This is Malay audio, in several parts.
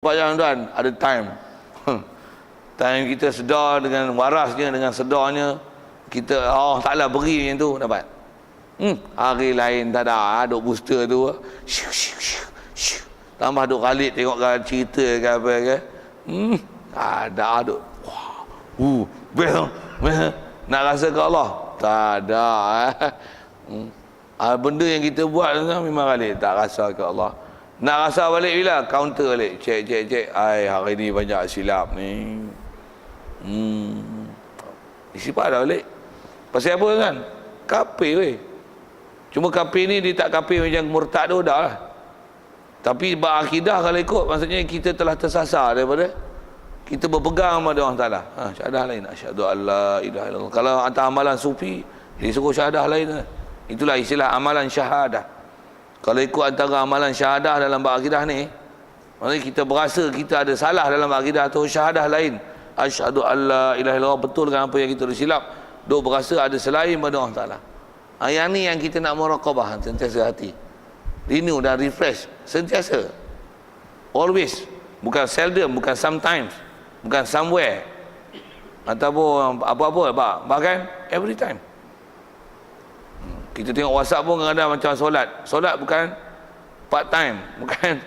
Pak tuan, ada time. Time kita sedar dengan warasnya, dengan sedarnya. Kita, oh taklah beri macam tu, dapat. Hari lain tak ada, duk booster tu. Tambah duk khalid tengok cerita ke apa ke. Ada duk. Best. Nak rasa ke Allah? Tak ada. Benda yang kita buat memang khalid, tak rasa ke Allah. Nak rasa balik bila? Counter balik. Cek. Ai, hari ni banyak silap ni. Sifat dah balik. Pasal apa kan? Kafir weh. Cuma kafir ni dia tak kafir macam murtad tu dah lah. Tapi berakidah kalau ikut, maksudnya kita telah tersasar daripada kita berpegang pada Allah Ta'ala. Syahadah lain. Asyhadu an la ilaha illallah. Kalau atas amalan sufi, dia suruh syahadah lain. Itulah istilah amalan syahadah. Kalau ikut antara amalan syahadah dalam berakidah ni, maksudnya kita berasa kita ada salah dalam berakidah atau syahadah lain. Asyhadu an la ilaha illallah, betul kan apa yang kita dah silap. Duk berasa ada selain pada Allah Ta'ala. Yang ni yang kita nak muraqabah sentiasa hati. Renew dan refresh sentiasa. Always. Bukan seldom, bukan sometimes, bukan somewhere. Ataupun apa-apa, bahkan every time. Kita tengok WhatsApp pun kadang-kadang macam solat bukan part time, bukan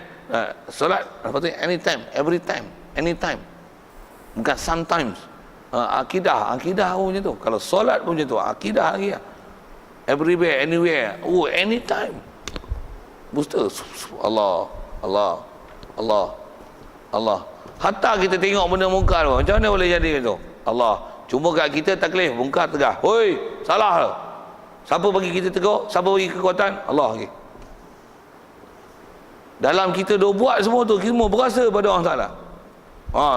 solat apa tu, anytime, every time, anytime, bukan sometimes. Akidah pun macam tu. Kalau solat pun macam tu, akidah lagi lah. Everywhere, anywhere, anytime. Booster. Allah. Hatta kita tengok benda mungkar pun, macam mana boleh jadi tu? Allah. Cuma kat kita taklif, mungkar tegah. Hoi, salah lah. Siapa bagi kita tegur? Siapa bagi kekuatan? Allah lagi. Dalam kita dah buat semua tu, kita semua berasa pada Allah Ta'ala.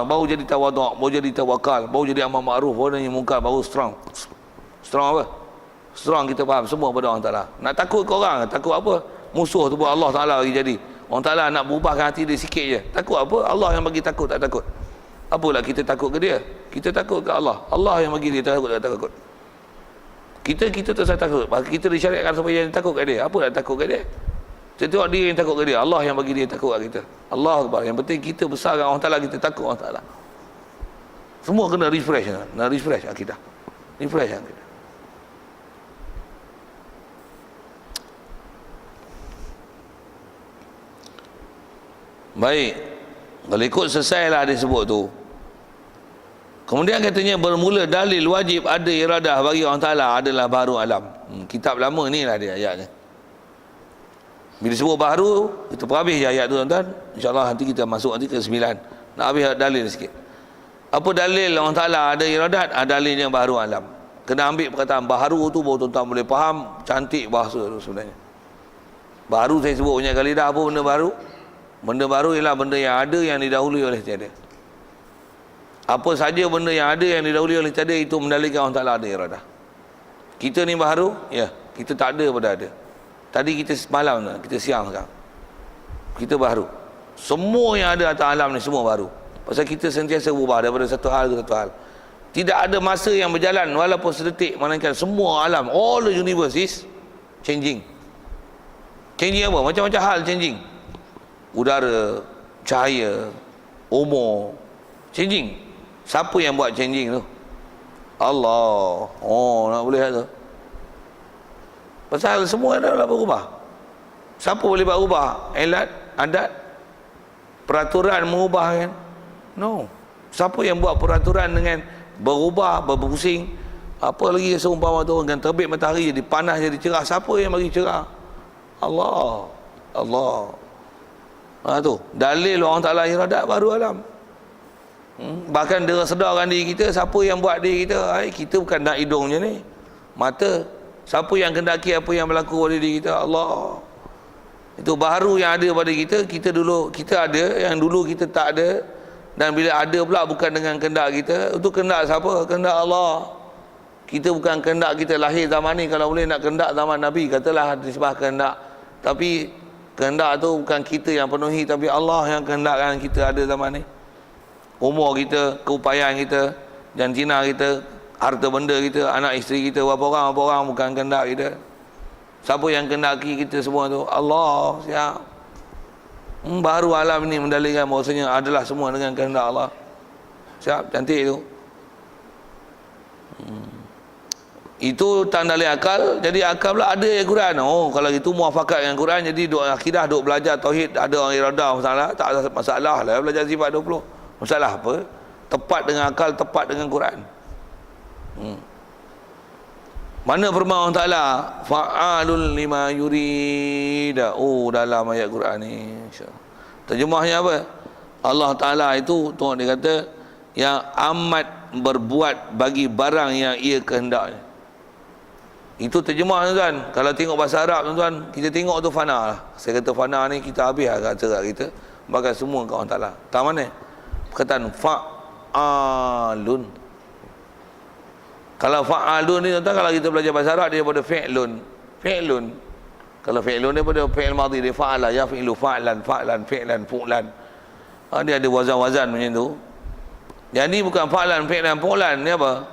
Baru jadi tawaduk, baru jadi tawakal, baru jadi amal ma'ruf, baru jadi mungkar, baru strong. Strong apa? Strong kita faham semua pada Allah Ta'ala. Nak takut ke orang? Takut apa? Musuh tu pun Allah Ta'ala bagi jadi. Allah Ta'ala nak berubahkan hati dia sikit je. Takut apa? Allah yang bagi takut, tak takut. Apalah kita takut ke dia? Kita takut ke Allah. Allah yang bagi dia takut, tak takut. Kita tak usah takut. Kita disyariatkan supaya yang takut kat dia. Apa nak takut kat dia? Kita tengok dia yang takut kat dia. Allah yang bagi dia takut kat kita. Allah Akbar. Yang penting kita besarkan Allah Ta'ala, kita takut Allah Ta'ala. Semua kena refresh. Nak refresh akidah. Refresh akidah. Baik. Kalau ikut selesailah dia sebut tu. Kemudian katanya bermula dalil wajib ada iradah bagi Allah Ta'ala adalah baharu alam. Kitab lama ni lah dia ayatnya. Bila sebut baharu, kita perhabis je ayat tu tuan-tuan. InsyaAllah nanti kita masuk nanti ke 9. Nak habis dalil sikit. Apa dalil Allah Ta'ala ada iradat? Dalilnya baharu alam. Kena ambil perkataan baharu tu baru tuan-tuan boleh faham cantik bahasa tu sebenarnya. Baharu saya sebut banyak kali dah. Apa benda baru? Benda baru ialah benda yang ada yang didahului oleh tiada. Apa saja benda yang ada yang didahului oleh tiada itu mendalilkan Allah Ta'ala ada iradah. Kita ni baharu, ya, kita tak ada pada ada. Tadi kita semalam, kita siang sekarang. Kita baharu. Semua yang ada atas alam ni semua baru. Pasal kita sentiasa berubah daripada satu hal ke satu hal. Tidak ada masa yang berjalan walaupun sedetik, melainkan semua alam, all the universe is changing. Changing apa? Macam-macam hal changing. Udara, cahaya, umur, changing. Siapa yang buat changing tu? Allah. Nak boleh tu. Pasal semua adalah berubah. Siapa boleh buat ubah? Alat, adat, peraturan mengubah kan? No. Siapa yang buat peraturan dengan berubah, berpusing? Apa lagi seumpama tu dengan terbit matahari jadi panas jadi cerah? Siapa yang bagi cerah? Allah. Tu dalil Allah Ta'ala iradat baru alam. Bahkan dia sedarkan diri kita, siapa yang buat diri kita? Kita bukan nak hidung je ni, mata. Siapa yang kendaki apa yang berlaku pada diri kita? Allah. Itu baharu yang ada pada kita. Kita ada, yang dulu kita tak ada. Dan bila ada pula bukan dengan kendak kita. Itu kendak siapa? Kendak Allah. Kita bukan kendak kita lahir zaman ni. Kalau boleh nak kendak zaman Nabi, katalah disebah kendak. Tapi kendak tu bukan kita yang penuhi, tapi Allah yang kehendakkan kita ada zaman ni. Umur kita, keupayaan kita, jantina kita, harta benda kita, anak isteri kita, berapa orang bukan kehendak kita. Siapa yang kehendaki kita semua tu? Allah. Siap. Baharu alam ni mendalilkan bahawasanya adalah semua dengan kehendak Allah. Siap, cantik tu. Itu tak dalil akal. Jadi akal pula ada Al-Quran. Oh, kalau itu muafakat dengan Quran, jadi duk akidah, duk belajar tauhid, ada orang iradah masalah, tak ada masalah lah belajar sifat 20. Masalah apa? Tepat dengan akal, tepat dengan Quran. Mana firman Allah Ta'ala? Fa'alul lima yurida. Oh, dalam ayat Quran ni. Terjemahnya apa? Allah Ta'ala itu, tengok dia kata, yang amat berbuat bagi barang yang ia kehendaknya. Itu terjemah tuan-tuan. Kalau tengok bahasa Arab tuan-tuan, kita tengok tu fana lah. Saya kata fana ni kita habis lah kata kita. Bahkan semua kat Allah Ta'ala. Tak mana? Perkataan fa'alun. Kalau fa'alun ni tuan-tuan, kalau kita belajar bahasa Arab dia daripada fi'lun. Fi'lun. Kalau fi'lun dia daripada fi'il madhi, dia fa'ala, ya fi'lu, fa'lan, fa'lan, fi'lan, fu'lan. Dia ada wazan-wazan macam tu. Jadi bukan fa'lan, fi'lan, fu'lan. Ni apa?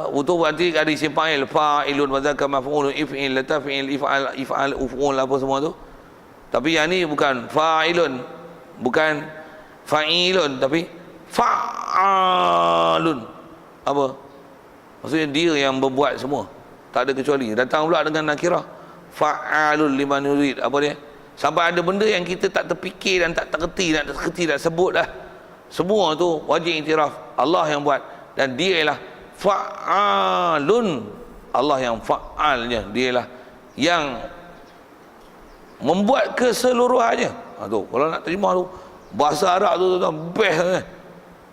Untuk berarti ada isim fa'il, fa'ilun, wazaka, maf'ulun, if'il, latafi'il, if'al, uf'ul, apa semua tu. Tapi yang ni bukan fa'ilun, bukan fa'ilun, tapi fa'alun. Apa? Maksudnya dia yang berbuat semua, tak ada kecuali. Datang pula dengan nakirah, fa'alun liman yurid. Apa dia? Sampai ada benda yang kita tak terfikir dan tak terkerti, nak sebut dah. Semua tu wajib iktiraf Allah yang buat, dan dia ialah fa'alun. Allah yang fa'alnya, dia ialah yang membuat keseluruhannya. Tu kalau nak terjemah tu bahasa Arab tu tuan-tuan, best kan.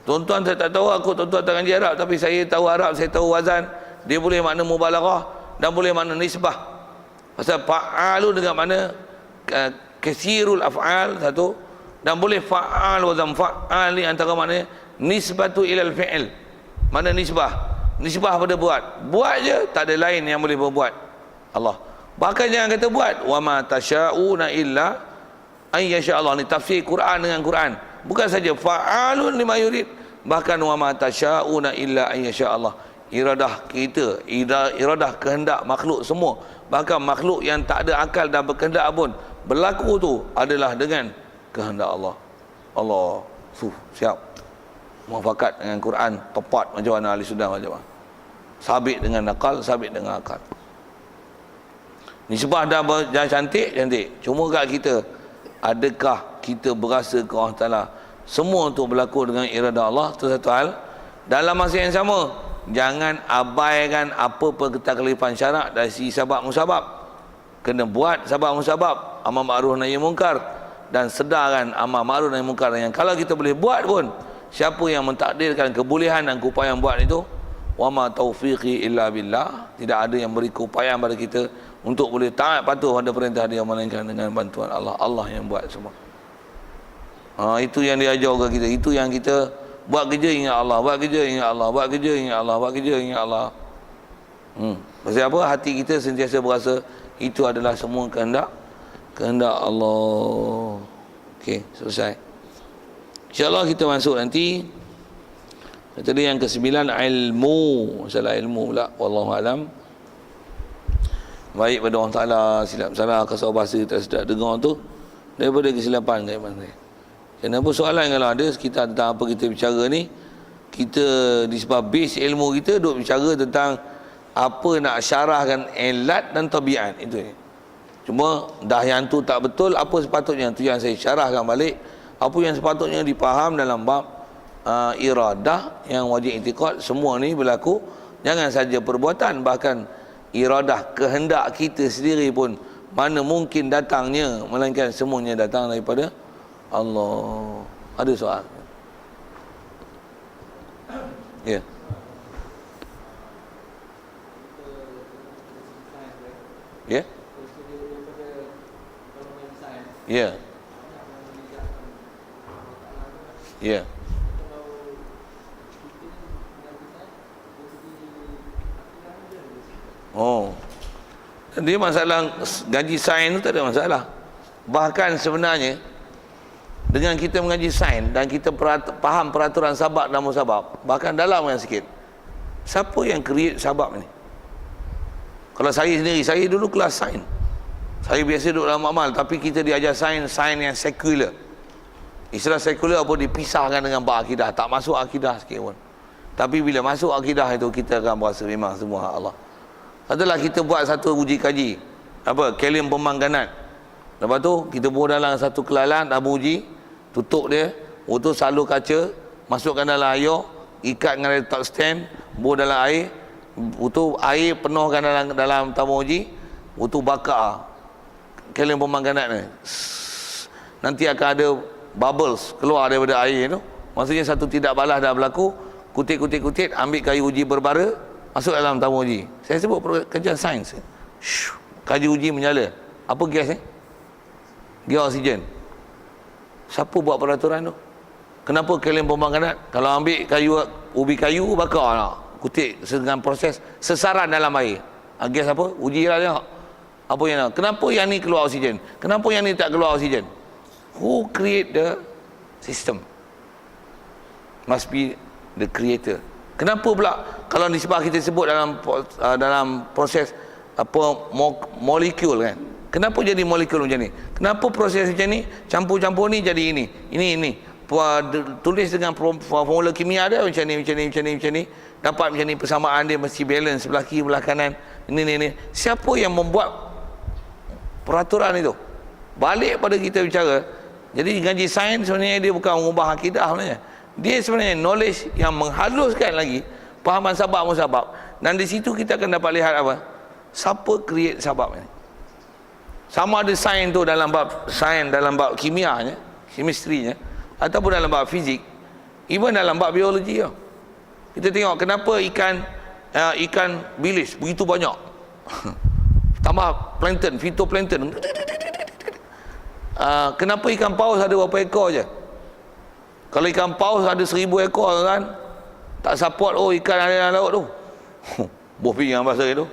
Tuan-tuan saya tak tahu, aku tuan-tuan tak ngaji Arab, tapi saya tahu Arab, saya tahu wazan. Dia boleh makna mubalaghah dan boleh makna nisbah. Pasal fa'alu dengan makna kasirul af'al satu, dan boleh fa'al wazan fa'al ni antara makna nisbatu ilal fi'il. Mana nisbah? Nisbah pada buat je, tak ada lain yang boleh berbuat Allah. Bahkan jangan kata buat, wa ma tasyauna illa ay yasha Allah. Ni tafsir Quran dengan Quran. Bukan saja fa'alun lima yurid, bahkan wa ma tasyauna illa ay yasha Allah. Iradah kita, iradah kehendak makhluk semua, bahkan makhluk yang tak ada akal dan berkehendak pun berlaku tu adalah dengan kehendak Allah. Allah siap muafakat dengan Quran, tepat macam mana ahli sunnah macam mana, sabit dengan akal, sabit dengan akal. Nisbah dah cantik. Cuma kat kita, adakah kita berasa ke Allah Ta'ala semua tu berlaku dengan irada Allah? Tu satu hal. Dalam masa yang sama, jangan abaikan apa-apa ketaklifan syarak dari si sabab musabab. Kena buat sabab musabab, amal ma'ruf nahi munkar, dan sedarkan amal ma'ruf nahi munkar. Yang kalau kita boleh buat pun, siapa yang mentakdirkan kebolehan dan keupayaan buat itu, wa ma taufiqi illa billah, tidak ada yang beri keupayaan pada kita untuk boleh taat patuh pada perintah dia melainkan dengan bantuan Allah. Allah yang buat semua. Itu yang dia ajar kepada kita. Itu yang kita buat kerja ingat Allah, buat kerja ingat Allah, buat kerja ingat Allah, buat kerja ingat Allah. Pasal apa? Hati kita sentiasa berasa itu adalah semua kehendak Allah. Okey, selesai. InsyaAllah kita masuk nanti. Tadi yang ke-9, ilmu. Masalah ilmu pula, wallahu alam. Baik pada Allah Ta'ala, silap salah kasar bahasa tak sedap dengar tu daripada kesilapan kat mana. Kenapa soalan kalau ada sekitar tentang apa kita bicara ni, kita disebab base ilmu kita duk bicara tentang apa nak syarahkan ilat dan tabiat itu. Cuma dah yang tu tak betul, apa sepatutnya tu yang saya syarahkan balik. Apa yang sepatutnya dipaham dalam bab iradah yang wajib i'tiqad, semua ni berlaku. Jangan saja perbuatan, bahkan iradah kehendak kita sendiri pun mana mungkin datangnya, melainkan semuanya datang daripada Allah. Ada soal? Ya. Ya. Ya. Ya. Oh, dia masalah gaji sains tu tak ada masalah. Bahkan sebenarnya dengan kita mengaji sains dan kita faham peraturan sabab dan musabab, bahkan dalam yang sikit, siapa yang create sabab ni? Kalau saya sendiri, saya dulu kelas sains, Saya biasa duduk dalam amal, tapi kita diajar sains yang sekular. Istilah sekular apa dipisahkan dengan bab akidah, tak masuk akidah sikit pun. Tapi bila masuk akidah itu, kita akan berasa memang semua hak Allah. Katalah kita buat satu uji kaji, kalium pemangganat. Lepas tu kita buat dalam satu kelalan, uji, tutup dia, tu salur kaca, masukkan dalam air, ikat dengan letak stand, buat dalam air, tu air penuhkan dalam tabung uji, tu bakar kalium pemangganat ni. Nanti akan ada bubbles keluar daripada air tu. Maksudnya satu tidak balas dah berlaku. Kutit, ambil kayu uji berbara, masuk dalam tabung uji. Saya sebut kerja sains. Kayu uji menyala. Apa gas ni? Gas oksigen. Siapa buat peraturan tu? Kenapa kalium pemangganat? Kalau ambil kayu, ubi kayu, bakar lah. Kutit dengan proses sesaran dalam air. Gas apa? Uji lah tengok. Apa yang nak? Kenapa yang ni keluar oksigen? Kenapa yang ni tak keluar oksigen? Who create the system? Must be the creator. Kenapa pula kalau nisbah kita sebut dalam proses molekul kan? Kenapa jadi molekul macam ni? Kenapa proses macam ni? Campur-campur ni jadi ini. Ini. Tulis dengan formula kimia dia macam ni. Dapat macam ni, persamaan dia mesti balance sebelah kiri, sebelah kanan. Ini. Siapa yang membuat peraturan itu? Balik pada kita bicara. Jadi ngaji sains sebenarnya dia bukan mengubah akidah sebenarnya. Dia sebenarnya knowledge yang menghaluskan lagi pahaman sabab musabab. Dan di situ kita akan dapat lihat apa? Siapa create sabab ini? Sama ada sains tu dalam bab kimianya, chemistry-nya, ataupun dalam bab fizik, even dalam bab biologi. Kita tengok kenapa ikan bilis begitu banyak. Tambah plankton, fitoplankton. Kenapa ikan paus ada berapa ekor je? Kalau ikan paus ada 1000 ekor kan, tak support ikan ada dalam laut tu. Boh pinggang bahasa itu.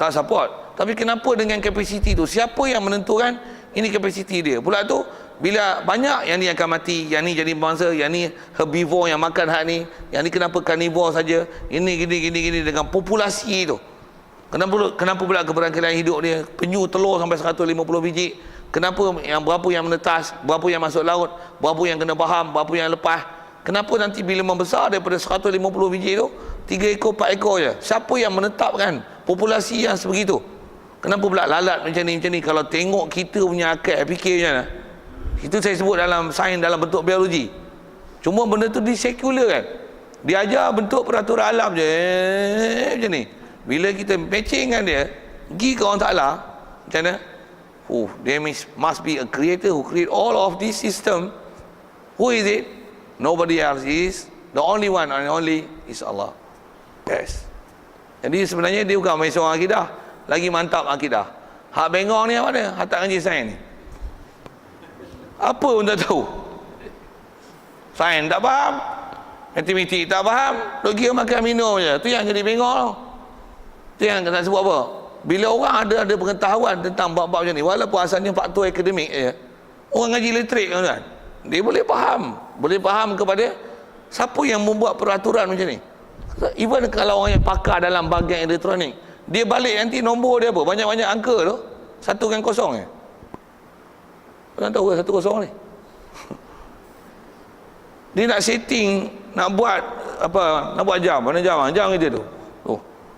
Tak support. Tapi kenapa dengan kapasiti tu? Siapa yang menentukan ini kapasiti dia? Pula tu bila banyak yang ni akan mati, yang ni jadi mangsa, yang ni herbivore yang makan hak ni, yang ni kenapa carnivore saja? Ini gini dengan populasi tu. Kenapa pula keberangkaian hidup dia? Penyu telur sampai 150 biji. Kenapa berapa yang menetas, berapa yang masuk laut, berapa yang kena faham, berapa yang lepas? Kenapa nanti bila membesar daripada 150 biji tu 3 ekor, 4 ekor je? Siapa yang menetapkan populasi yang sebegitu? Kenapa pula lalat macam ni? Kalau tengok kita punya akal fikir macam mana? Itu saya sebut dalam sains dalam bentuk biologi. Cuma benda tu disekular kan. Diajar bentuk peraturan alam je macam ni. Bila kita matchingkan dia, pergi ke orang Ta'ala, macam mana? There must be a creator who create all of this system. Who is it? Nobody else is. The only one and only is Allah. Yes. Jadi sebenarnya dia bukan main seorang akidah, lagi mantap akidah. Hak bengong ni apa dia? Hak tak ngaji sains ni. Apa pun tak tahu. Sains tak faham, matematik tak faham, duk kira makan minum je. Tu yang jadi bengong tau. Tu yang nak sebut apa? Bila orang ada pengetahuan tentang bab-bab macam ni, walaupun asalnya faktor akademik je, orang ngaji elektrik kan, dia boleh faham kepada siapa yang membuat peraturan macam ni. Even kalau orang yang pakar dalam bahagian elektronik, dia balik nanti nombor dia apa? Banyak-banyak angka tu, 1 dengan 0 je. Orang tahu ke 1 0 ni? Dia nak setting, nak buat jam, mana jam kita tu.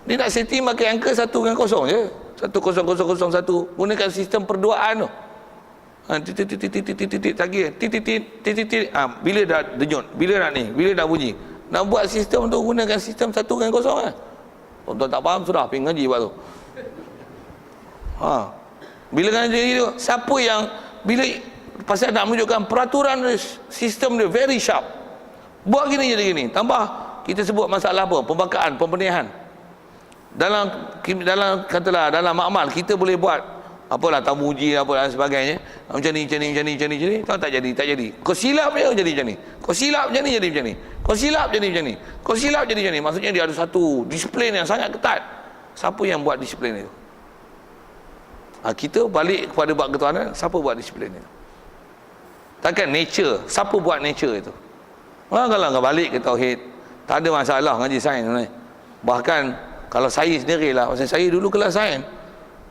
Dia nak setting pakai angka 1 dengan 0 je. 10001. Gunakan sistem perduaan tu. Titik tagih. Titik. Bila dah denyut, bila dah bunyi. Nak buat sistem tu gunakan sistem 1 dengan 0 kan. Tuan tak faham sudah pergi ngaji buat tu. Bila ngaji tu, siapa yang bila pasal nak menunjukkan peraturan sistem dia very sharp. Buat gini jadi gini. Tambah kita sebut masalah apa? Pembakaan, pembenihan. Dalam katalah dalam amal kita boleh buat apalah tamu uji apa dan sebagainya. Macam ni. Tak jadi. Kau silap je jadi macam ni. Kau silap je ni jadi macam ni. Kau silap jadi macam ni. Maksudnya dia ada satu disiplin yang sangat ketat. Siapa yang buat disiplin itu? Kita balik kepada bab ketuhanan, siapa buat disiplin itu? Takkan nature, siapa buat nature itu? Kalau kau balik ke tauhid, tak ada masalah ngaji sains sebenarnya. Bahkan kalau saya sendirilah, pasal saya dulu kelas sains,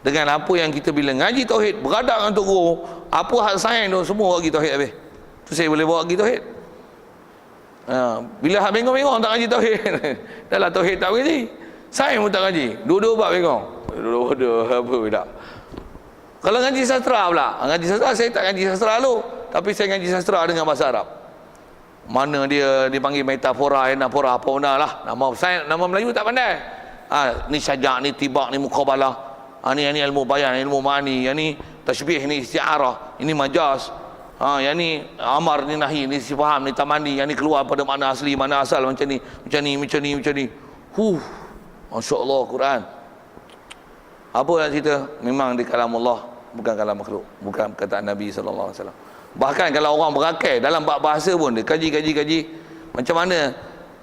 dengan apa yang kita bila ngaji tauhid beradak dengan tok guru, apa hak sains tu semua bagi tauhid habis. Tu saya boleh bawa pergi tauhid. Bila hak bengong-bengong tak ngaji tauhid. Dahlah tauhid tak ngaji. Sains pun tak ngaji. Dua-dua bab bengong. Dua-dua apa tak. Kalau ngaji sastra pula, ngaji sastra saya tak ngaji sastra lu, tapi saya ngaji sastra dengan bahasa Arab. Mana dia dipanggil metafora, anafora, apa benda lah. Nama Melayu tak pandai. Ni sajak, ni tibak, ni muqabalah. Ni ilmu bayan, ilmu ma'ani, ni tashbih, ni isti'arah, ini majaz. Yang ni amar, ni nahi, ni sifaham, ni tamani, yang ni keluar pada makna asli, makna asal macam ni, macam ni, macam ni, macam ni. Masya-Allah Quran. Apa nak cerita? Memang di kalam Allah, bukan kalam makhluk, bukan perkataan Nabi sallallahu alaihi wasallam. Bahkan kalau orang berakai dalam bab bahasa pun dia kaji macam mana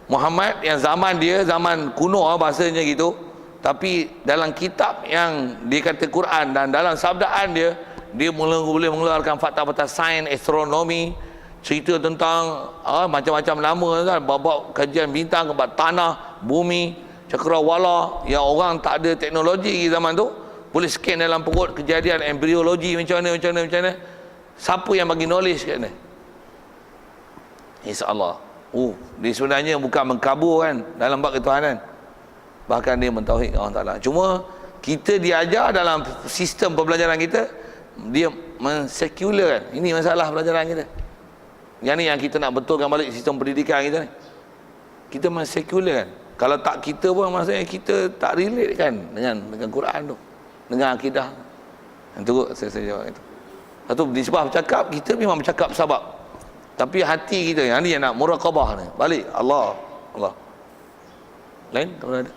Muhammad yang zaman dia zaman kuno bahasanya gitu, tapi dalam kitab yang dikata Quran dan dalam sabdaan dia boleh mengeluarkan fakta-fakta sains, astronomi, cerita tentang macam-macam nama kan, bab kajian bintang, bab tanah, bumi, cakrawala yang orang tak ada teknologi zaman tu boleh scan dalam perut kejadian embriologi macam mana. Siapa yang bagi knowledge kat ni? InsyaAllah. Dia sebenarnya bukan mengkabur kan dalam bab ketuhanan. Bahkan dia mentauhidkan Allah Ta'ala. Cuma kita diajar dalam sistem pembelajaran kita, dia mensekularkan. Ini masalah pelajaran kita. Yang ni yang kita nak betulkan balik sistem pendidikan kita ni. Kita mensekularkan. Kalau tak kita pun maksudnya kita tak relate kan dengan Quran tu, dengan akidah. Itu saya jawab itu. Satu disebab bercakap, kita memang bercakap sabab. Tapi hati kita yang ni yang nak muraqabah ni. Balik Allah. Lain kalau ada.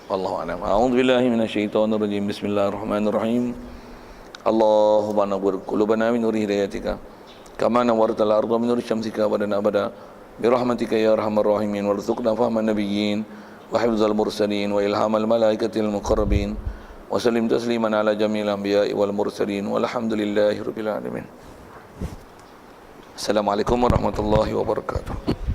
Wallahu a'lam. A'udzubillahi minasyaitonir rajim. Bismillahirrahmanirrahim. Allahumma nawwir qulubana min nuri hidayatika kama nawwartal arda min nuri syamsika badana abada bi rahmatika ya arhamar rahimin warzuqna fahman nabiyyin wa hifdzal mursalin wa ilhamal malaikatil muqarrabin. Wasallim tasliman ala jamil anbiya'i wal mursalin walhamdulillahi rabbil alamin. Assalamualaikum warahmatullahi wabarakatuh.